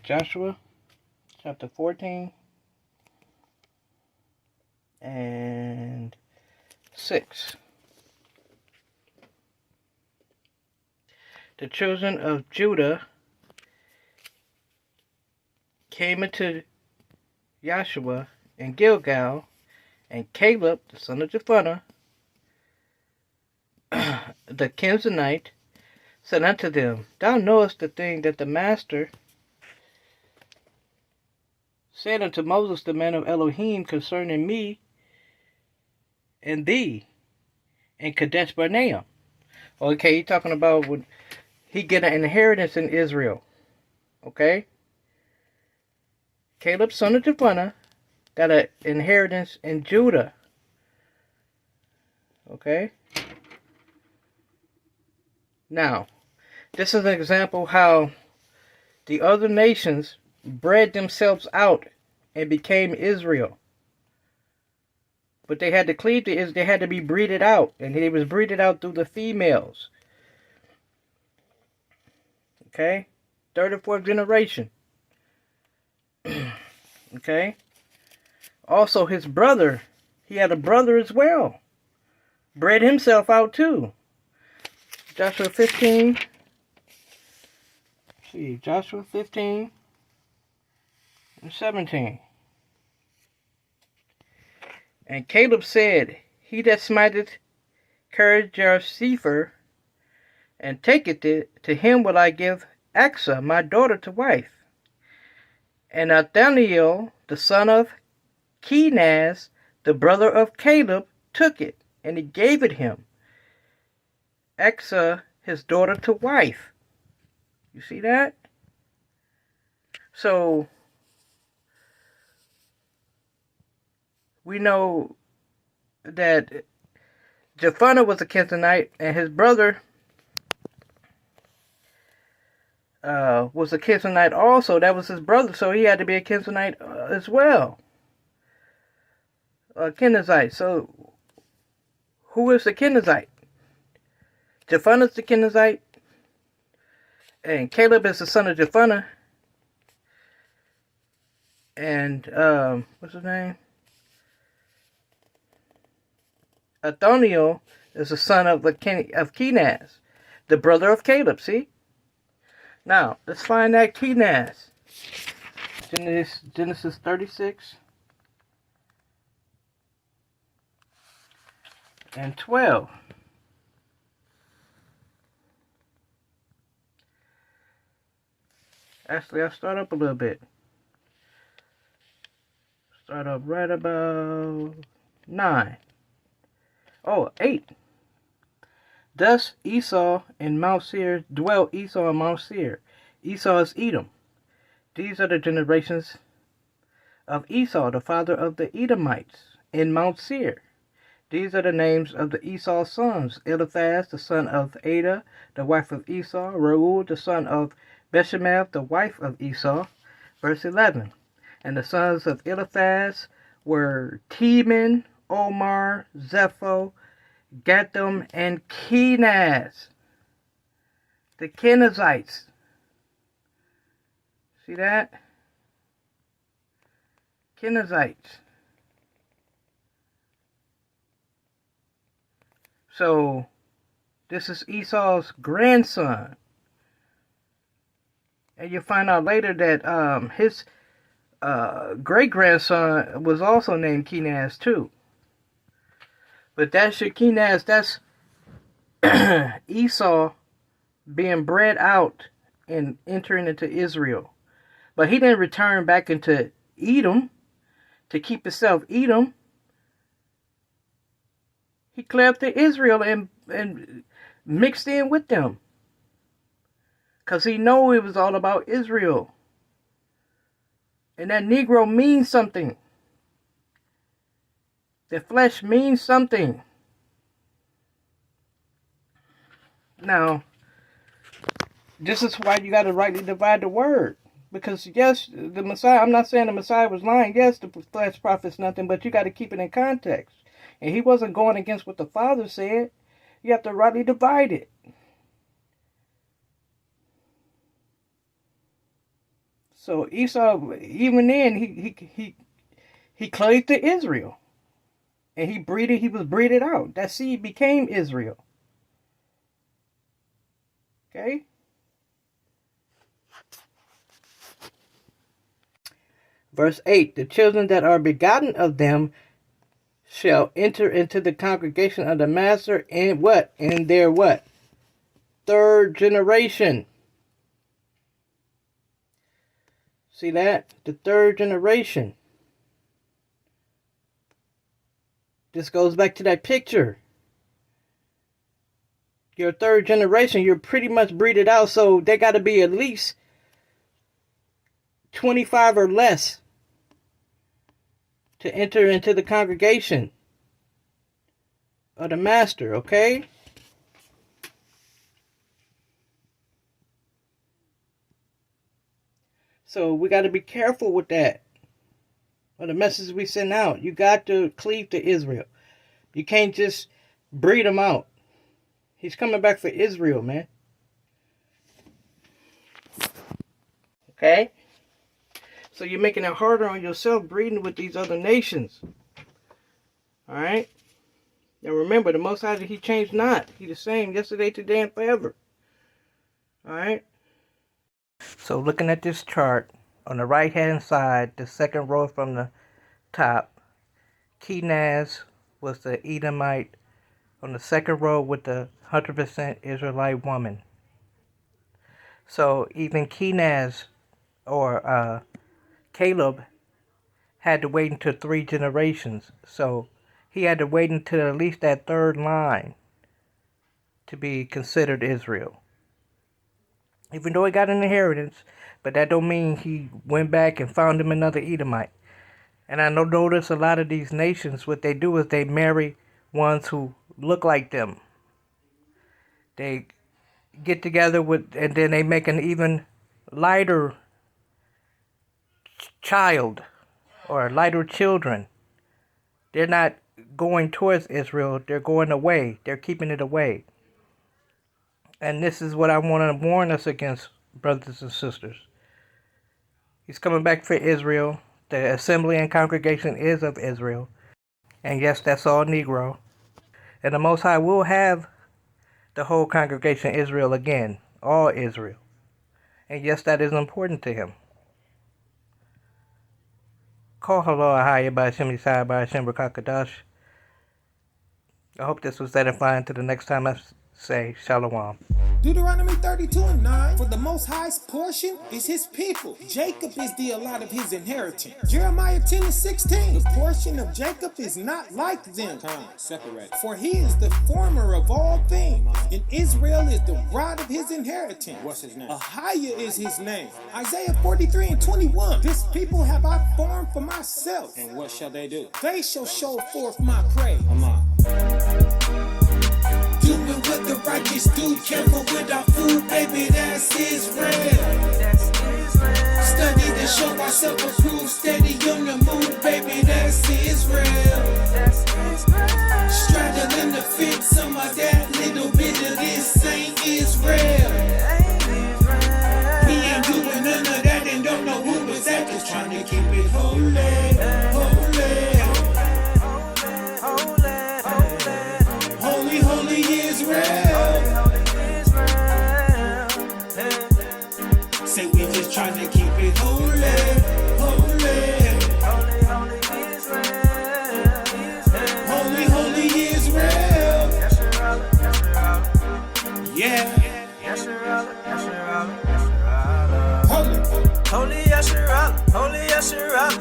Joshua chapter 14 and 6. The children of Judah came into Joshua in Gilgal, and Caleb, the son of Jephunneh, the Kenizzite, said unto them, Thou knowest the thing that the master said unto Moses, the man of Elohim, concerning me and thee in Kadesh Barnea. Okay, he's talking about when he get an inheritance in Israel. Okay? Caleb, son of Jephunneh, got an inheritance in Judah. Okay? Now, this is an example how the other nations bred themselves out and became Israel. But they had to cleave to Israel. They had to be breeded out. And they was breeded out through the females. Okay? Third or fourth generation. Okay? Also, his brother, he had a brother as well. Bred himself out too. Joshua 15. See, Joshua 15 and 17. And Caleb said, He that smiteth Kirjath-sepher and taketh it, to him will I give Achsah, my daughter, to wife. And Nathaniel, the son of Kenaz, the brother of Caleb, took it, and he gave it him, Achsah, his daughter, to wife. You see that? So, we know that Jephunneh was a Kenizzite, and his brother was a Kenizzite also. That was his brother, so he had to be a Kenizzite as well. A Kenizzite. So, who is the Kenizzite? Jephunneh's the Kenizzite, and Caleb is the son of Jephunneh, and what's his name? Nathaniel is the son of Kenaz, the brother of Caleb. See? Now let's find that Kenaz. Genesis 36 and 12. Actually, I'll start up a little bit. Start up right about 9. Oh, 8. Thus Esau in Mount Seir dwelt Esau in Mount Seir. Esau is Edom. These are the generations of Esau, the father of the Edomites, in Mount Seir. These are the names of the Esau's sons: Eliphaz, the son of Ada, the wife of Esau; Reuel, the son of Beshemath, the wife of Esau. Verse 11. And the sons of Eliphaz were Teman, Omar, Zepho, Gatham, and Kenaz. The Kenizzites. See that? Kenizzites. So, this is Esau's grandson. And you'll find out later that his great-grandson was also named Kenaz too. But that's your Kenaz. That's Esau being bred out and entering into Israel. But he didn't return back into Edom to keep himself Edom. He cleared to Israel and mixed in with them. Because he knew it was all about Israel. And that Negro means something. The flesh means something. Now, this is why you got to rightly divide the word. Because, yes, the Messiah, I'm not saying the Messiah was lying. Yes, the flesh profits nothing, but you got to keep it in context. And he wasn't going against what the Father said. You have to rightly divide it. So Esau, even then, he clave to Israel. And he was breeded out. That seed became Israel. Okay? Verse 8, the children that are begotten of them shall enter into the congregation of the master in what? In their what? Third generation. See that? The third generation. This goes back to that picture. Your third generation, you're pretty much breeded out, so they got to be at least 25 or less to enter into the congregation of the master, okay? So we got to be careful with that. Or the message we send out. You got to cleave to Israel. You can't just breed them out. He's coming back for Israel, man. Okay? So you're making it harder on yourself breeding with these other nations. Alright? Now remember, the Most High, He changed not. He the same yesterday, today, and forever. Alright? So looking at this chart, on the right hand side, the second row from the top, Kenaz was the Edomite on the second row with the 100% Israelite woman. So even Kenaz or Caleb had to wait until 3 generations. So he had to wait until at least that third line to be considered Israel. Even though he got an inheritance, but that don't mean he went back and found him another Edomite. And I notice a lot of these nations, what they do is they marry ones who look like them. They get together with, and then they make an even lighter child or lighter children. They're not going towards Israel, they're going away. They're keeping it away. And this is what I want to warn us against, brothers and sisters. He's coming back for Israel. The assembly and congregation is of Israel. And yes, that's all Negro. And the Most High will have the whole congregation Israel again. All Israel. And yes, that is important to him. Call hello, Ahaya by Hashem Yisai by Hashem Rakakadash. I hope this was edifying to the next time I say Shalom. Deuteronomy 32:9, for the Most High's portion is his people. Jacob is the allot of his inheritance. Jeremiah 10:16, the portion of Jacob is not like them. Separate. For he is the former of all things, and Israel is the rod of his inheritance. What's his name? Ahaya is his name. Isaiah 43:21, this people have I formed for myself. And what shall they do? They shall show forth my praise. Doing what the righteous do, careful with our food, baby, that's Israel. Study to show ourselves approved, steady on the move, baby, that's Israel. Straddling the fence, some of that little bit of this ain't Israel. We ain't doing none of that and don't know who was that, just trying to keep it holy, holy. Say we just trying to keep it holy, holy, holy Israel, holy Israel. Yeah. Holy Yasharala, holy Yasharala,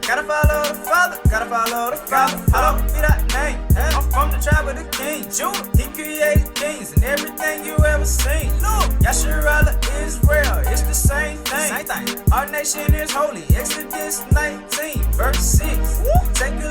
gotta follow the Father, gotta follow the Father. Hallowed be that name. I'm from the tribe of the King, Judah. He created kings and everything you ever seen. Look, Yasharala, Israel, it's the same thing. Our nation is holy. Exodus 19, verse 6. Take a